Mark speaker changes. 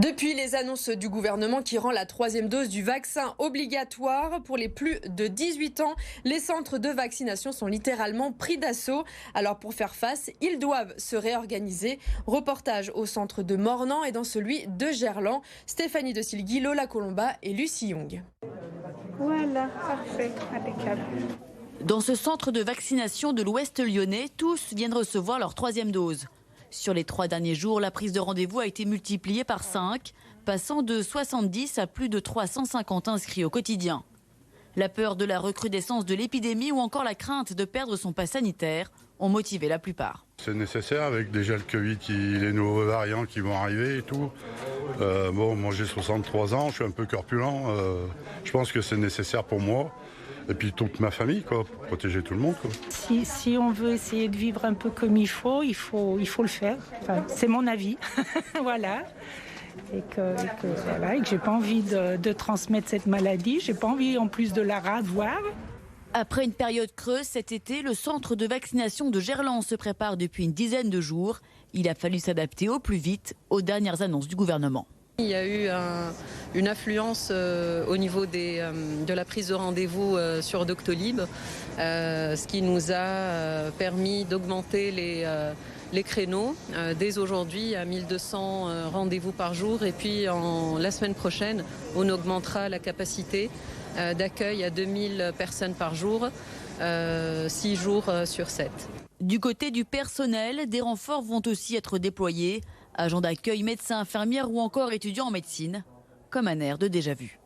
Speaker 1: Depuis les annonces du gouvernement qui rend la 3e dose du vaccin obligatoire pour les plus de 18 ans, les centres de vaccination sont littéralement pris d'assaut. Alors pour faire face, ils doivent se réorganiser. Reportage au centre de Mornan et dans celui de Gerland. Stéphanie de Silguy, Lola Colomba et Lucie Young.
Speaker 2: Voilà, parfait, impeccable.
Speaker 3: Dans ce centre de vaccination de l'Ouest lyonnais, tous viennent recevoir leur 3e dose. Sur les 3 derniers jours, la prise de rendez-vous a été multipliée par 5, passant de 70 à plus de 350 inscrits au quotidien. La peur de la recrudescence de l'épidémie ou encore la crainte de perdre son pass sanitaire ont motivé la plupart.
Speaker 4: C'est nécessaire avec déjà le Covid, les nouveaux variants qui vont arriver et tout. Moi j'ai 63 ans, je suis un peu corpulent. Je pense que c'est nécessaire pour moi. Et puis toute ma famille, pour protéger tout le monde.
Speaker 2: Si on veut essayer de vivre un peu comme il faut le faire. Enfin, c'est mon avis. Voilà. Et que j'ai pas envie de transmettre cette maladie. J'ai pas envie en plus de la ravoir.
Speaker 3: Après une période creuse cet été, le centre de vaccination de Gerland se prépare depuis une dizaine de jours. Il a fallu s'adapter au plus vite aux dernières annonces du gouvernement.
Speaker 5: Il y a eu une affluence au niveau de la prise de rendez-vous sur Doctolib, ce qui nous a permis d'augmenter les créneaux dès aujourd'hui à 1200 rendez-vous par jour. Et puis la semaine prochaine, on augmentera la capacité d'accueil à 2000 personnes par jour, 6 jours sur 7.
Speaker 3: Du côté du personnel, des renforts vont aussi être déployés. Agents d'accueil, médecins, infirmières ou encore étudiants en médecine, comme un air de déjà-vu.